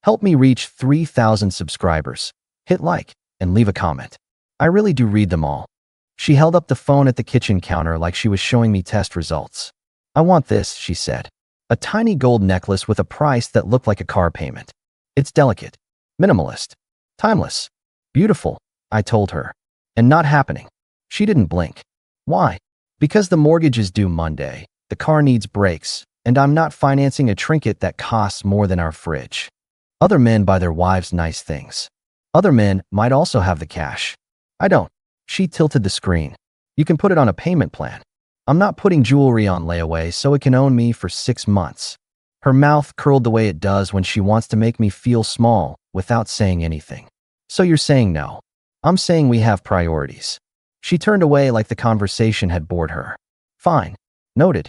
Help me reach 3,000 subscribers. Hit like and leave a comment. I really do read them all. She held up the phone at the kitchen counter like she was showing me test results. I want this, she said. A tiny gold necklace with a price that looked like a car payment. It's delicate, minimalist, timeless, beautiful, I told her. And not happening. She didn't blink. Why? Because the mortgage is due Monday, the car needs brakes, and I'm not financing a trinket that costs more than our fridge. Other men buy their wives nice things. Other men might also have the cash. I don't. She tilted the screen. You can put it on a payment plan. I'm not putting jewelry on layaway so it can own me for 6 months. Her mouth curled the way it does when she wants to make me feel small without saying anything. So you're saying no. I'm saying we have priorities. She turned away like the conversation had bored her. Fine. Noted.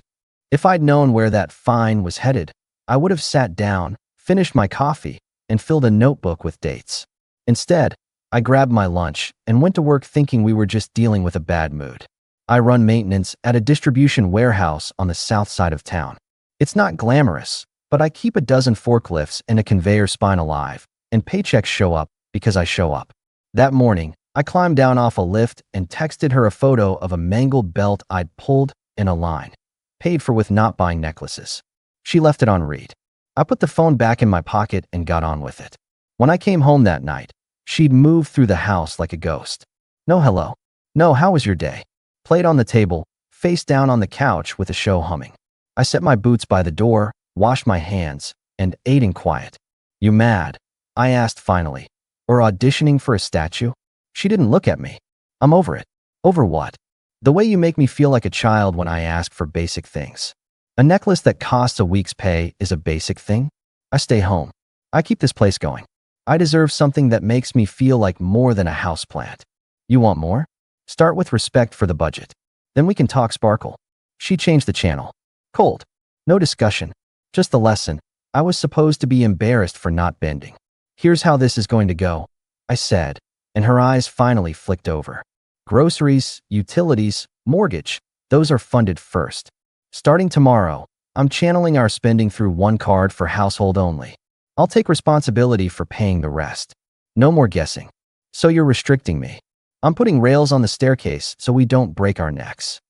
If I'd known where that fine was headed, I would have sat down, finished my coffee, and filled a notebook with dates. Instead, I grabbed my lunch and went to work thinking we were just dealing with a bad mood. I run maintenance at a distribution warehouse on the south side of town. It's not glamorous, but I keep a dozen forklifts and a conveyor spine alive, and paychecks show up because I show up. That morning, I climbed down off a lift and texted her a photo of a mangled belt I'd pulled in a line, paid for with not buying necklaces. She left it on read. I put the phone back in my pocket and got on with it. When I came home that night, she'd moved through the house like a ghost. No hello. No, how was your day? Plate on the table, face down on the couch with a show humming. I set my boots by the door, washed my hands, and ate in quiet. You mad? I asked finally. Or auditioning for a statue? She didn't look at me. I'm over it. Over what? The way you make me feel like a child when I ask for basic things. A necklace that costs a week's pay is a basic thing? I stay home. I keep this place going. I deserve something that makes me feel like more than a houseplant. You want more? Start with respect for the budget. Then we can talk sparkle. She changed the channel. Cold. No discussion. Just the lesson. I was supposed to be embarrassed for not bending. Here's how this is going to go, I said, and her eyes finally flicked over. Groceries, utilities, mortgage, those are funded first. Starting tomorrow, I'm channeling our spending through one card for household only. I'll take responsibility for paying the rest. No more guessing. So you're restricting me. I'm putting rails on the staircase so we don't break our necks.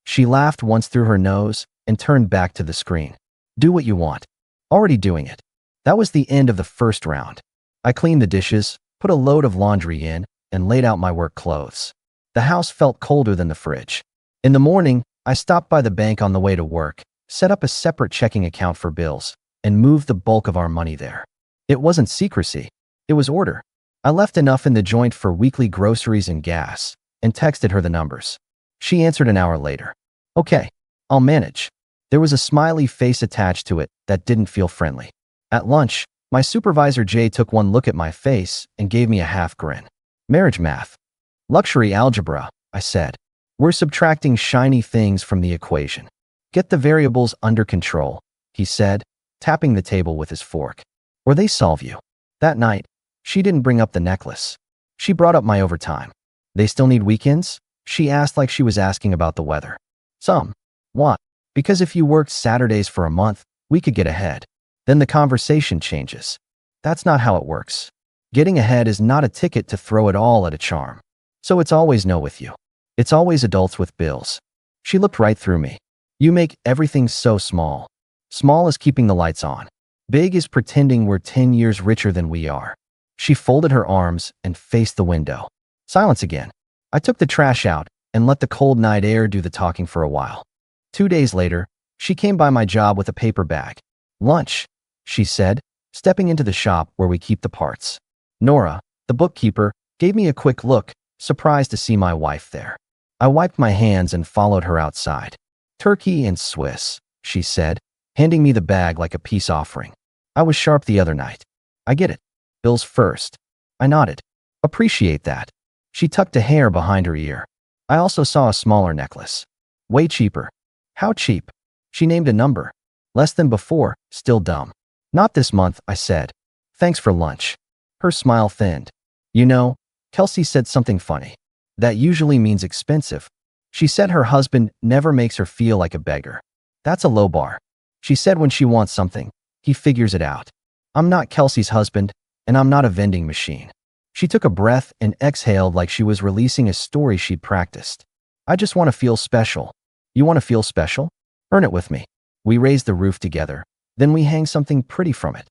She laughed once through her nose and turned back to the screen. Do what you want. Already doing it. That was the end of the first round. I cleaned the dishes, put a load of laundry in, and laid out my work clothes. The house felt colder than the fridge. In the morning, I stopped by the bank on the way to work, set up a separate checking account for bills, and moved the bulk of our money there. It wasn't secrecy. It was order. I left enough in the joint for weekly groceries and gas, and texted her the numbers. She answered an hour later. Okay, I'll manage. There was a smiley face attached to it that didn't feel friendly. At lunch, my supervisor Jay took one look at my face and gave me a half grin. Marriage math. Luxury algebra, I said. We're subtracting shiny things from the equation. Get the variables under control, he said, tapping the table with his fork. Or they solve you. That night, she didn't bring up the necklace. She brought up my overtime. They still need weekends? She asked like she was asking about the weather. Some. Why? Because if you worked Saturdays for a month, we could get ahead. Then the conversation changes. That's not how it works. Getting ahead is not a ticket to throw it all at a charm. So it's always no with you. It's always adults with bills. She looked right through me. You make everything so small. Small is keeping the lights on. Big is pretending we're 10 years richer than we are. She folded her arms and faced the window. Silence again. I took the trash out and let the cold night air do the talking for a while. 2 days later, she came by my job with a paper bag. Lunch, she said, stepping into the shop where we keep the parts. Nora, the bookkeeper, gave me a quick look, surprised to see my wife there. I wiped my hands and followed her outside. Turkey and Swiss, she said, handing me the bag like a peace offering. I was sharp the other night. I get it. Bills first. I nodded. Appreciate that. She tucked a hair behind her ear. I also saw a smaller necklace. Way cheaper. How cheap? She named a number. Less than before, still dumb. Not this month, I said. Thanks for lunch. Her smile thinned. You know, Kelsey said something funny. That usually means expensive. She said her husband never makes her feel like a beggar. That's a low bar. She said when she wants something, he figures it out. I'm not Kelsey's husband, and I'm not a vending machine. She took a breath and exhaled like she was releasing a story she'd practiced. I just want to feel special. You want to feel special? Earn it with me. We raise the roof together. Then we hang something pretty from it.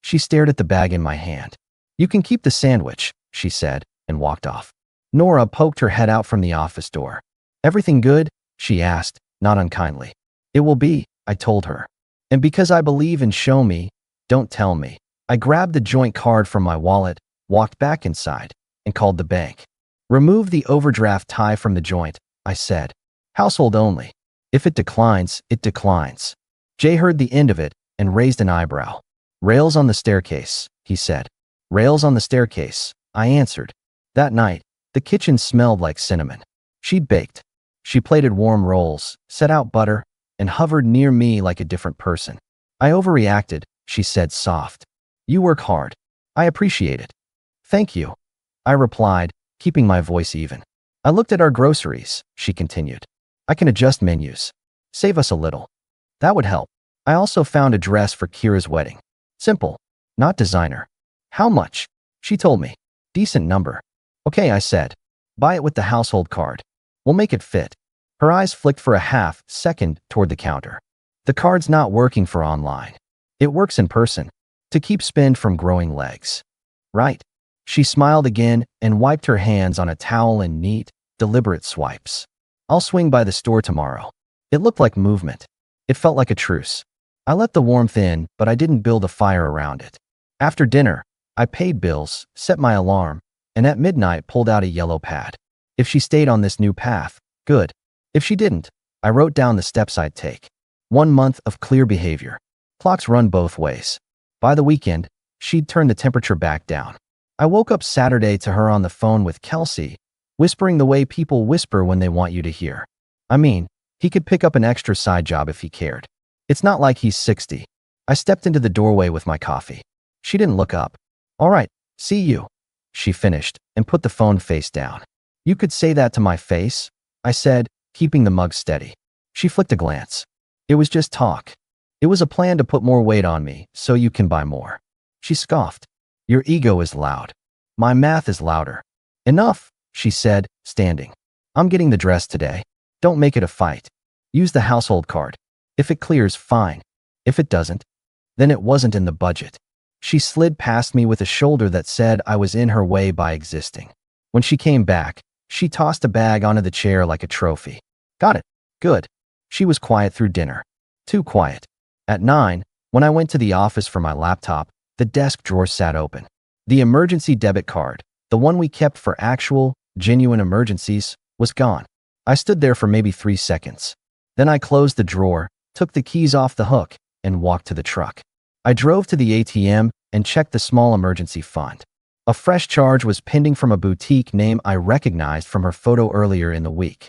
She stared at the bag in my hand. You can keep the sandwich, she said, and walked off. Nora poked her head out from the office door. Everything good? She asked, not unkindly. It will be, I told her. And because I believe in show me, don't tell me, I grabbed the joint card from my wallet, walked back inside, and called the bank. Remove the overdraft tie from the joint, I said. Household only. If it declines, it declines. Jay heard the end of it and raised an eyebrow. Rails on the staircase, he said. Rails on the staircase, I answered. That night, the kitchen smelled like cinnamon. She'd baked. She plated warm rolls, set out butter, and hovered near me like a different person. I overreacted, she said soft. You work hard. I appreciate it. Thank you, I replied, keeping my voice even. I looked at our groceries, she continued. I can adjust menus. Save us a little. That would help. I also found a dress for Kira's wedding. Simple, not designer. How much? She told me. Decent number. Okay, I said. Buy it with the household card. We'll make it fit. Her eyes flicked for a half second toward the counter. The card's not working for online. It works in person. To keep spend from growing legs. Right. She smiled again and wiped her hands on a towel in neat, deliberate swipes. I'll swing by the store tomorrow. It looked like movement. It felt like a truce. I let the warmth in, but I didn't build a fire around it. After dinner, I paid bills, set my alarm, and at midnight pulled out a yellow pad. If she stayed on this new path, good. If she didn't, I wrote down the steps I'd take. 1 month of clear behavior. Clocks run both ways. By the weekend, she'd turn the temperature back down. I woke up Saturday to her on the phone with Kelsey, whispering the way people whisper when they want you to hear. I mean, he could pick up an extra side job if he cared. It's not like he's 60. I stepped into the doorway with my coffee. She didn't look up. All right, see you, she finished and put the phone face down. You could say that to my face, I said, keeping the mug steady. She flicked a glance. It was just talk. It was a plan to put more weight on me so you can buy more. She scoffed. Your ego is loud. My math is louder. Enough, she said, standing. I'm getting the dress today. Don't make it a fight. Use the household card. If it clears, fine. If it doesn't, then it wasn't in the budget. She slid past me with a shoulder that said I was in her way by existing. When she came back, she tossed a bag onto the chair like a trophy. Got it. Good. She was quiet through dinner. Too quiet. At 9, when I went to the office for my laptop, the desk drawer sat open. The emergency debit card, the one we kept for actual, genuine emergencies, was gone. I stood there for maybe 3 seconds. Then I closed the drawer, took the keys off the hook, and walked to the truck. I drove to the ATM and checked the small emergency fund. A fresh charge was pending from a boutique name I recognized from her photo earlier in the week.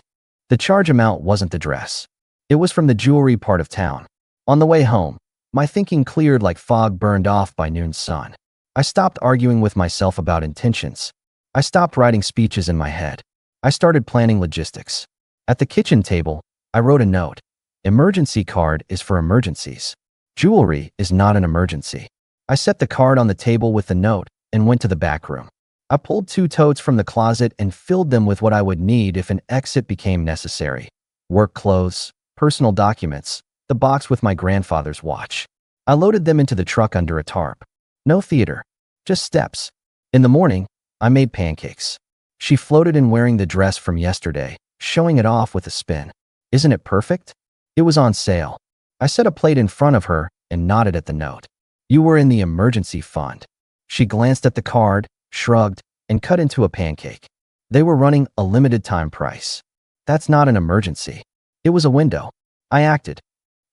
The charge amount wasn't the dress. It was from the jewelry part of town. On the way home, my thinking cleared like fog burned off by noon's sun. I stopped arguing with myself about intentions. I stopped writing speeches in my head. I started planning logistics. At the kitchen table, I wrote a note. Emergency card is for emergencies. Jewelry is not an emergency. I set the card on the table with the note and went to the back room. I pulled 2 totes from the closet and filled them with what I would need if an exit became necessary. Work clothes, personal documents, the box with my grandfather's watch. I loaded them into the truck under a tarp. No theater, just steps. In the morning, I made pancakes. She floated in wearing the dress from yesterday, showing it off with a spin. Isn't it perfect? It was on sale. I set a plate in front of her and nodded at the note. You were in the emergency fund. She glanced at the card, shrugged, and cut into a pancake. They were running a limited time price. That's not an emergency. It was a window. I acted.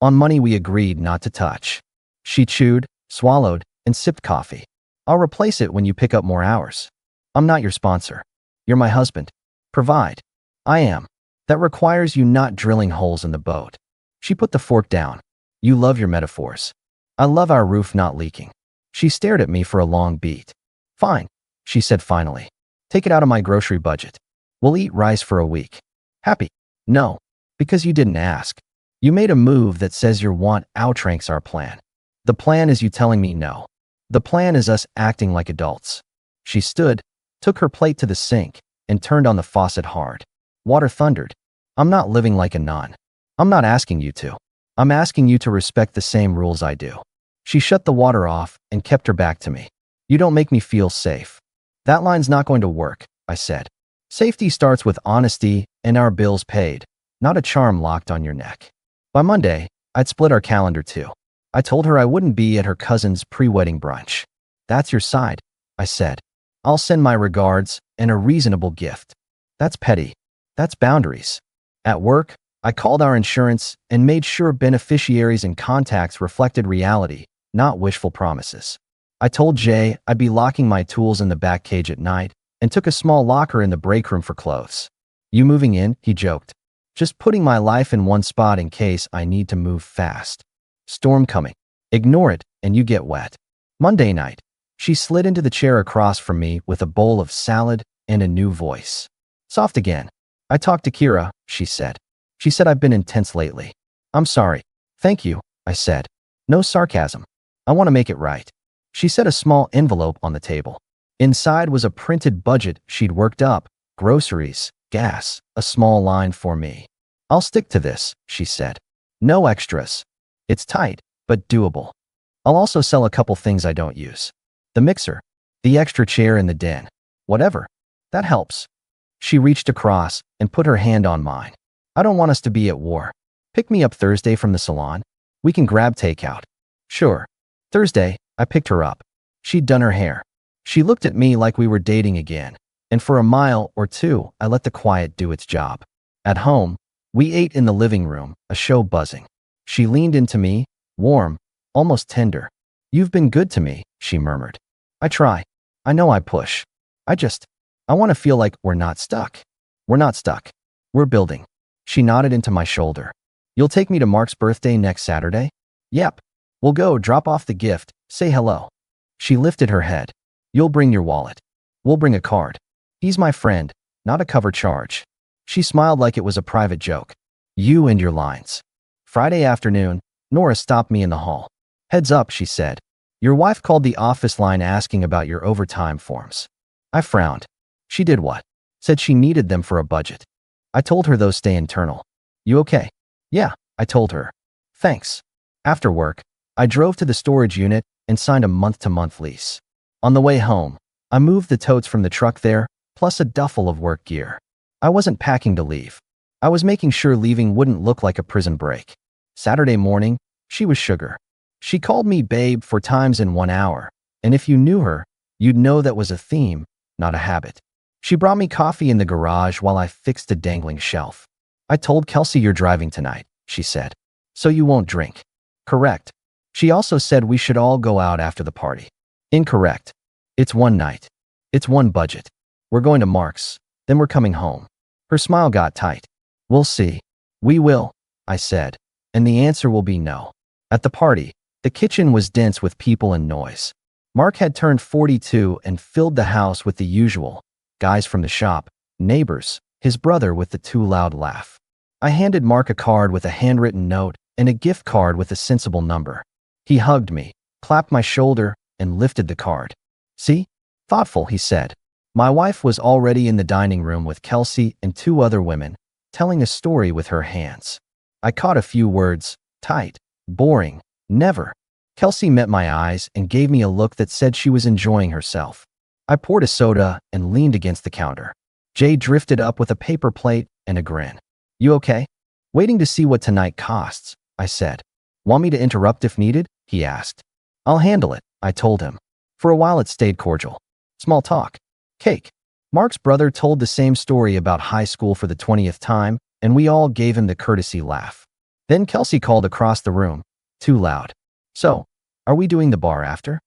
On money we agreed not to touch. She chewed, swallowed, and sipped coffee. I'll replace it when you pick up more hours. I'm not your sponsor. You're my husband. Provide. I am. That requires you not drilling holes in the boat. She put the fork down. You love your metaphors. I love our roof not leaking. She stared at me for a long beat. Fine, she said finally. Take it out of my grocery budget. We'll eat rice for a week. Happy? No, because you didn't ask. You made a move that says your want outranks our plan. The plan is you telling me no. The plan is us acting like adults. She stood, took her plate to the sink, and turned on the faucet hard. Water thundered. I'm not living like a nun. I'm not asking you to. I'm asking you to respect the same rules I do. She shut the water off and kept her back to me. You don't make me feel safe. That line's not going to work, I said. Safety starts with honesty and our bills paid, not a charm locked on your neck. By Monday, I'd split our calendar too. I told her I wouldn't be at her cousin's pre-wedding brunch. That's your side, I said. I'll send my regards and a reasonable gift. That's petty. That's boundaries. At work, I called our insurance and made sure beneficiaries and contacts reflected reality, not wishful promises. I told Jay I'd be locking my tools in the back cage at night and took a small locker in the break room for clothes. You moving in? He joked. Just putting my life in one spot in case I need to move fast. Storm coming. Ignore it and you get wet. Monday night, she slid into the chair across from me with a bowl of salad and a new voice. Soft again. I talked to Kira, she said. She said I've been intense lately. I'm sorry. Thank you, I said. No sarcasm. I want to make it right. She set a small envelope on the table. Inside was a printed budget she'd worked up, groceries, gas, a small line for me. I'll stick to this, she said. No extras. It's tight, but doable. I'll also sell a couple things I don't use. The mixer, the extra chair in the den, whatever. That helps. She reached across and put her hand on mine. I don't want us to be at war. Pick me up Thursday from the salon. We can grab takeout. Sure. Thursday, I picked her up. She'd done her hair. She looked at me like we were dating again, and for a mile or two, I let the quiet do its job. At home, we ate in the living room, a show buzzing. She leaned into me, warm, almost tender. You've been good to me, she murmured. I try. I know I push. I want to feel like we're not stuck. We're not stuck. We're building. She nodded into my shoulder. You'll take me to Mark's birthday next Saturday? Yep. We'll go drop off the gift, say hello. She lifted her head. You'll bring your wallet. We'll bring a card. He's my friend, not a cover charge. She smiled like it was a private joke. You and your lines. Friday afternoon, Nora stopped me in the hall. Heads up, she said. Your wife called the office line asking about your overtime forms. I frowned. She did what? Said she needed them for a budget. I told her those stay internal. You okay? Yeah, I told her. Thanks. After work, I drove to the storage unit and signed a month-to-month lease. On the way home, I moved the totes from the truck there, plus a duffel of work gear. I wasn't packing to leave. I was making sure leaving wouldn't look like a prison break. Saturday morning, she was sugar. She called me babe 4 times in 1 hour, and if you knew her, you'd know that was a theme, not a habit. She brought me coffee in the garage while I fixed a dangling shelf. I told Kelsey you're driving tonight, she said. So you won't drink. Correct. She also said we should all go out after the party. Incorrect. It's one night. It's one budget. We're going to Mark's, then we're coming home. Her smile got tight. We'll see. We will, I said, and the answer will be no. At the party, the kitchen was dense with people and noise. Mark had turned 42 and filled the house with the usual. Guys from the shop, neighbors, his brother with the too loud laugh. I handed Mark a card with a handwritten note and a gift card with a sensible number. He hugged me, clapped my shoulder, and lifted the card. See? Thoughtful, he said. My wife was already in the dining room with Kelsey and 2 other women, telling a story with her hands. I caught a few words, tight, boring, never. Kelsey met my eyes and gave me a look that said she was enjoying herself. I poured a soda and leaned against the counter. Jay drifted up with a paper plate and a grin. You okay? Waiting to see what tonight costs, I said. Want me to interrupt if needed? He asked. I'll handle it, I told him. For a while it stayed cordial. Small talk. Cake. Mark's brother told the same story about high school for the 20th time, and we all gave him the courtesy laugh. Then Kelsey called across the room. Too loud. So, are we doing the bar after?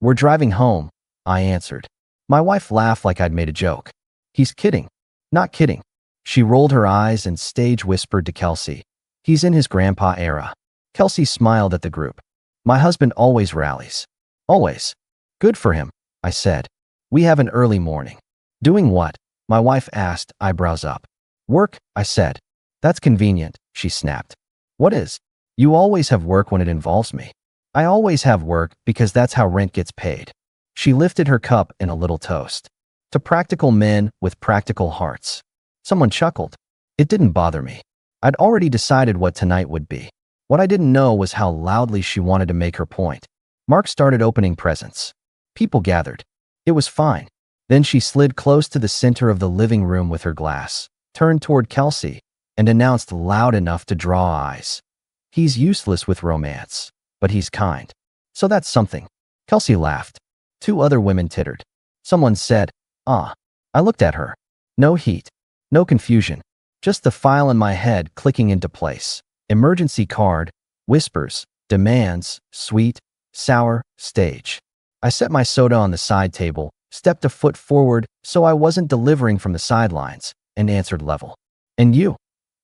We're driving home, I answered. My wife laughed like I'd made a joke. He's kidding. Not kidding. She rolled her eyes and stage whispered to Kelsey. He's in his grandpa era. Kelsey smiled at the group. My husband always rallies. Always. Good for him, I said. We have an early morning. Doing what? My wife asked, eyebrows up. Work, I said. That's convenient, she snapped. What is? You always have work when it involves me. I always have work because that's how rent gets paid. She lifted her cup in a little toast. To practical men with practical hearts. Someone chuckled. It didn't bother me. I'd already decided what tonight would be. What I didn't know was how loudly she wanted to make her point. Mark started opening presents. People gathered. It was fine. Then she slid close to the center of the living room with her glass, turned toward Kelsey, and announced loud enough to draw eyes. He's useless with romance, but he's kind. So that's something. Kelsey laughed. Two other women tittered. Someone said, "Ah." I looked at her. No heat. No confusion. Just the file in my head clicking into place. Emergency card, whispers, demands, sweet, sour, stage. I set my soda on the side table, stepped a foot forward so I wasn't delivering from the sidelines, and answered level. "And you,"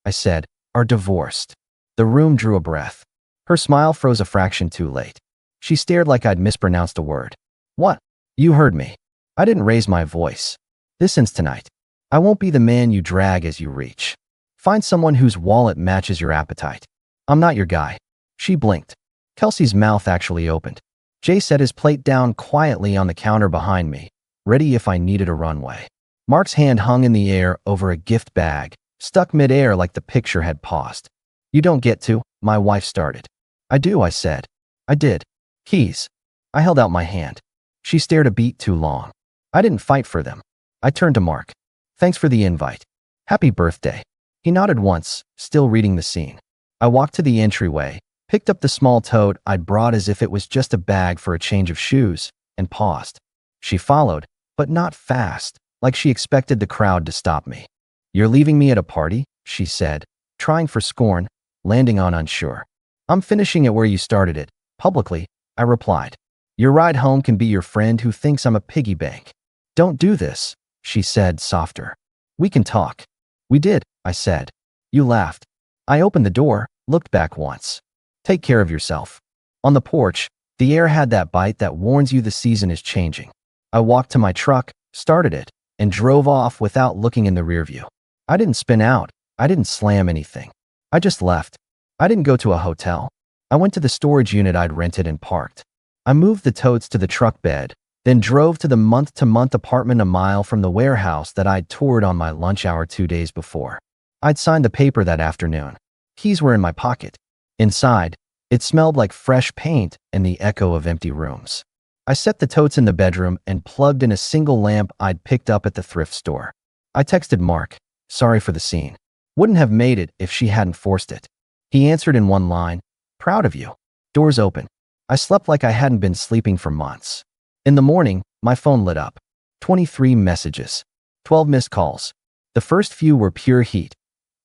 I said, "are divorced." The room drew a breath. Her smile froze a fraction too late. She stared like I'd mispronounced a word. "What?" "You heard me." I didn't raise my voice. "This ends tonight. I won't be the man you drag as you reach. Find someone whose wallet matches your appetite. I'm not your guy." She blinked. Kelsey's mouth actually opened. Jay set his plate down quietly on the counter behind me, ready if I needed a runway. Mark's hand hung in the air over a gift bag, stuck midair like the picture had paused. "You don't get to," my wife started. "I do," I said. "I did." "Keys." I held out my hand. She stared a beat too long. I didn't fight for them. I turned to Mark. "Thanks for the invite. Happy birthday." He nodded once, still reading the scene. I walked to the entryway, picked up the small tote I'd brought as if it was just a bag for a change of shoes, and paused. She followed, but not fast, like she expected the crowd to stop me. "You're leaving me at a party?" she said, trying for scorn, landing on unsure. "I'm finishing it where you started it, publicly," I replied. "Your ride home can be your friend who thinks I'm a piggy bank." "Don't do this," she said, softer. "We can talk." "We did," I said. "You laughed." I opened the door, looked back once. "Take care of yourself." On the porch, the air had that bite that warns you the season is changing. I walked to my truck, started it, and drove off without looking in the rearview. I didn't spin out. I didn't slam anything. I just left. I didn't go to a hotel. I went to the storage unit I'd rented and parked. I moved the totes to the truck bed, then drove to the month-to-month apartment a mile from the warehouse that I'd toured on my lunch hour 2 days before. I'd signed the paper that afternoon. Keys were in my pocket. Inside, it smelled like fresh paint and the echo of empty rooms. I set the totes in the bedroom and plugged in a single lamp I'd picked up at the thrift store. I texted Mark, "Sorry for the scene. Wouldn't have made it if she hadn't forced it." He answered in one line, "Proud of you." Doors open. I slept like I hadn't been sleeping for months. In the morning, my phone lit up. 23 messages. 12 missed calls. The first few were pure heat.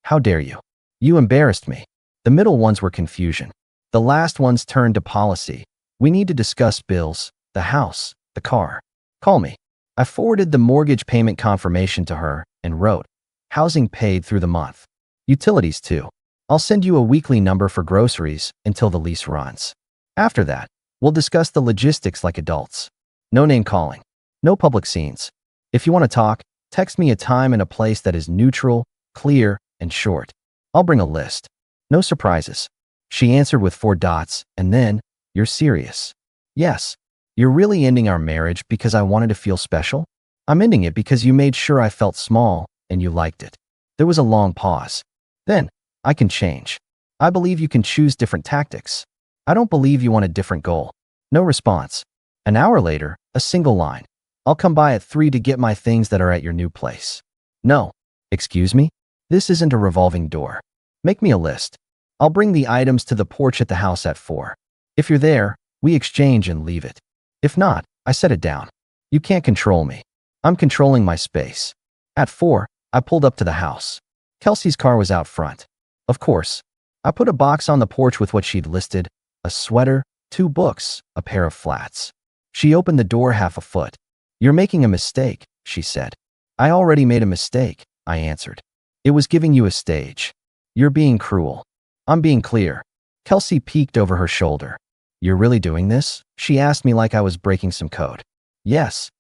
"How dare you? You embarrassed me." The middle ones were confusion. The last ones turned to policy. "We need to discuss bills, the house, the car. Call me." I forwarded the mortgage payment confirmation to her and wrote, "Housing paid through the month. Utilities too. I'll send you a weekly number for groceries until the lease runs. After that, we'll discuss the logistics like adults. No name calling. No public scenes. If you want to talk, text me a time and a place that is neutral, clear, and short. I'll bring a list. No surprises." She answered with 4 dots, and then, "You're serious?" "Yes." "You're really ending our marriage because I wanted to feel special?" "I'm ending it because you made sure I felt small, and you liked it." There was a long pause. Then, "I can change. I believe you can choose different tactics. I don't believe you want a different goal." No response. An hour later, a single line. "I'll come by at 3 to get my things that are at your new place." "No." "Excuse me? This isn't a revolving door. Make me a list. I'll bring the items to the porch at the house at 4. If you're there, we exchange and leave it. If not, I set it down. You can't control me. I'm controlling my space." At 4, I pulled up to the house. Kelsey's car was out front. Of course. I put a box on the porch with what she'd listed: a sweater, 2 books, a pair of flats. She opened the door half a foot. "You're making a mistake," she said. "I already made a mistake," I answered. "It was giving you a stage. You're being cruel." "I'm being clear." Kelsey peeked over her shoulder. "You're really doing this?" she asked me like I was breaking some code. "Yes."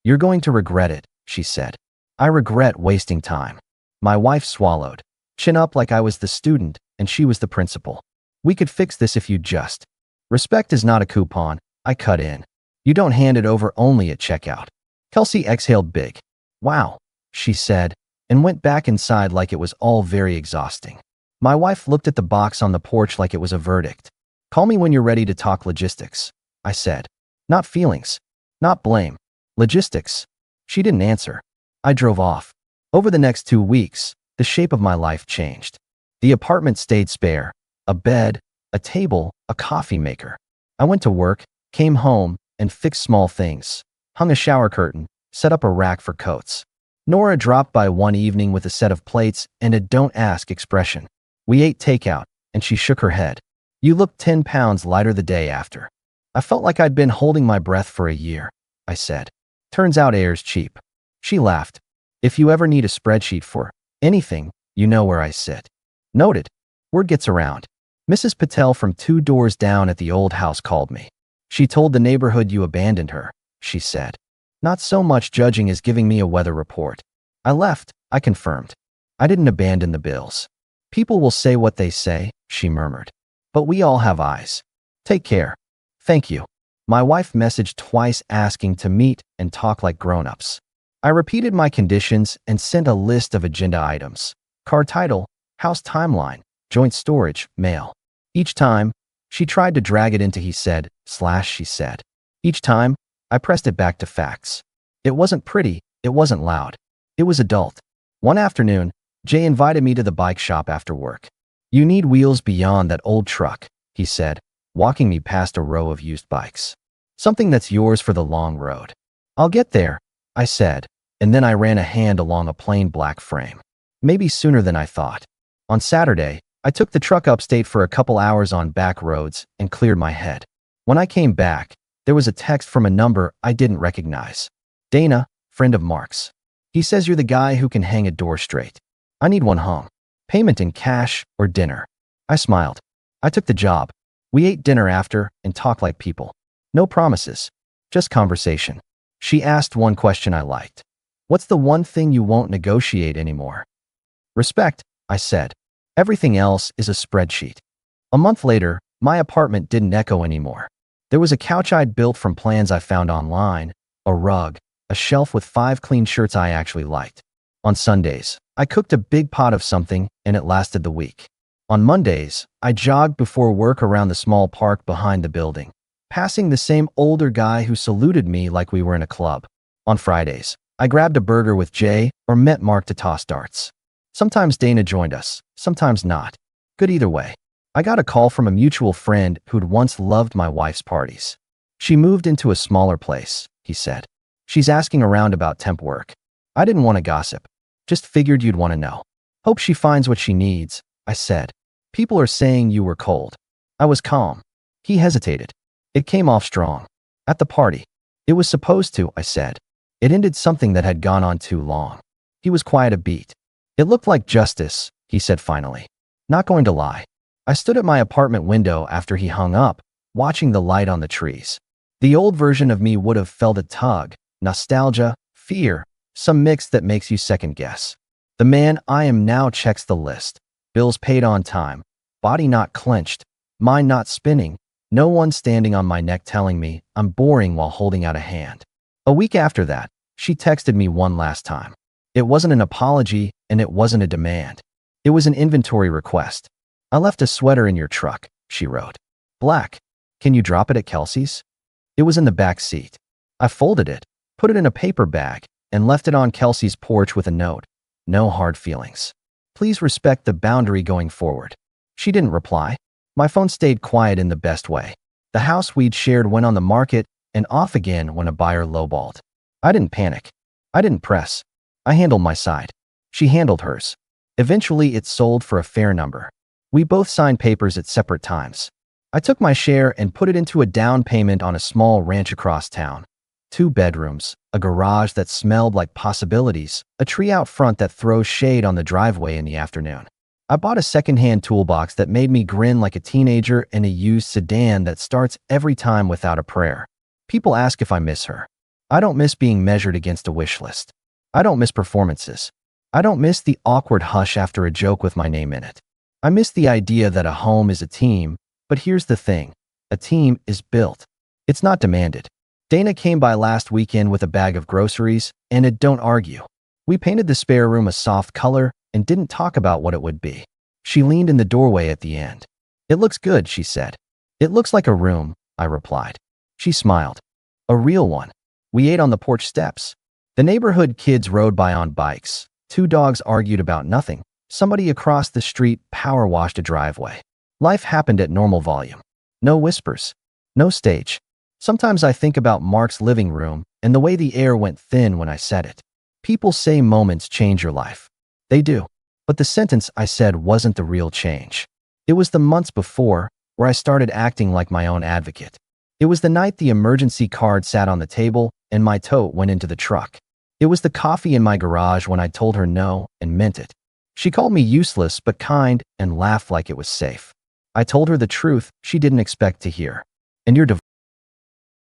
"You're going to regret it," she said. "I regret wasting time." My wife swallowed, chin up like I was the student and she was the principal. "We could fix this if you just." Respect is not a coupon, I cut in. You don't hand it over only at checkout. Kelsey exhaled big. Wow, she said, and went back inside like it was all very exhausting. My wife looked at the box on the porch like it was a verdict. Call me when you're ready to talk logistics, I said. Not feelings. Not blame. Logistics. She didn't answer. I drove off. Over the next 2 weeks, the shape of my life changed. The apartment stayed spare. A bed, a table, a coffee maker. I went to work, came home, and fixed small things. Hung a shower curtain, set up a rack for coats. Nora dropped by one evening with a set of plates and a don't ask expression. We ate takeout, and she shook her head. You looked 10 pounds lighter the day after. I felt like I'd been holding my breath for a year, I said. Turns out air's cheap. She laughed. If you ever need a spreadsheet for anything, you know where I sit. Noted. Word gets around. Mrs. Patel from 2 doors down at the old house called me. She told the neighborhood you abandoned her, she said. Not so much judging as giving me a weather report. I left, I confirmed. I didn't abandon the bills. People will say what they say, she murmured. But we all have eyes. Take care. Thank you. My wife messaged twice asking to meet and talk like grown-ups. I repeated my conditions and sent a list of agenda items. Car title, house timeline, joint storage, mail. Each time, she tried to drag it into he said, / she said. Each time, I pressed it back to facts. It wasn't pretty, it wasn't loud. It was adult. One afternoon, Jay invited me to the bike shop after work. You need wheels beyond that old truck, he said, walking me past a row of used bikes. Something that's yours for the long road. I'll get there, I said, and then I ran a hand along a plain black frame. Maybe sooner than I thought. On Saturday, I took the truck upstate for a couple hours on back roads and cleared my head. When I came back, there was a text from a number I didn't recognize. Dana, friend of Mark's. He says you're the guy who can hang a door straight. I need one hung. Payment in cash or dinner. I smiled. I took the job. We ate dinner after and talked like people. No promises. Just conversation. She asked one question I liked. What's the one thing you won't negotiate anymore? Respect, I said. Everything else is a spreadsheet. A month later, my apartment didn't echo anymore. There was a couch I'd built from plans I found online, a rug, a shelf with 5 clean shirts I actually liked. On Sundays, I cooked a big pot of something and it lasted the week. On Mondays, I jogged before work around the small park behind the building, passing the same older guy who saluted me like we were in a club. On Fridays, I grabbed a burger with Jay or met Mark to toss darts. Sometimes Dana joined us, sometimes not. Good either way. I got a call from a mutual friend who'd once loved my wife's parties. She moved into a smaller place, he said. She's asking around about temp work. I didn't want to gossip. Just figured you'd want to know. Hope she finds what she needs, I said. People are saying you were cold. I was calm. He hesitated. It came off strong. At the party. It was supposed to, I said. It ended something that had gone on too long. He was quiet a beat. It looked like justice, he said finally. Not going to lie. I stood at my apartment window after he hung up, watching the light on the trees. The old version of me would have felt a tug, nostalgia, fear, some mix that makes you second guess. The man I am now checks the list. Bills paid on time, body not clenched, mind not spinning, no one standing on my neck telling me I'm boring while holding out a hand. A week after that, she texted me one last time. It wasn't an apology and it wasn't a demand. It was an inventory request. I left a sweater in your truck, she wrote. Black. Can you drop it at Kelsey's? It was in the back seat. I folded it, put it in a paper bag, and left it on Kelsey's porch with a note. No hard feelings. Please respect the boundary going forward. She didn't reply. My phone stayed quiet in the best way. The house we'd shared went on the market and off again when a buyer lowballed. I didn't panic. I didn't press. I handled my side. She handled hers. Eventually, it sold for a fair number. We both signed papers at separate times. I took my share and put it into a down payment on a small ranch across town. 2 bedrooms, a garage that smelled like possibilities, a tree out front that throws shade on the driveway in the afternoon. I bought a secondhand toolbox that made me grin like a teenager and a used sedan that starts every time without a prayer. People ask if I miss her. I don't miss being measured against a wish list. I don't miss performances. I don't miss the awkward hush after a joke with my name in it. I miss the idea that a home is a team, but here's the thing. A team is built. It's not demanded. Dana came by last weekend with a bag of groceries, and it don't argue. We painted the spare room a soft color and didn't talk about what it would be. She leaned in the doorway at the end. It looks good, she said. It looks like a room, I replied. She smiled. A real one. We ate on the porch steps. The neighborhood kids rode by on bikes. 2 dogs argued about nothing. Somebody across the street power washed a driveway. Life happened at normal volume. No whispers. No stage. Sometimes I think about Mark's living room and the way the air went thin when I said it. People say moments change your life. They do. But the sentence I said wasn't the real change. It was the months before where I started acting like my own advocate. It was the night the emergency card sat on the table and my tote went into the truck. It was the coffee in my garage when I told her no and meant it. She called me useless but kind and laughed like it was safe. I told her the truth she didn't expect to hear. And you're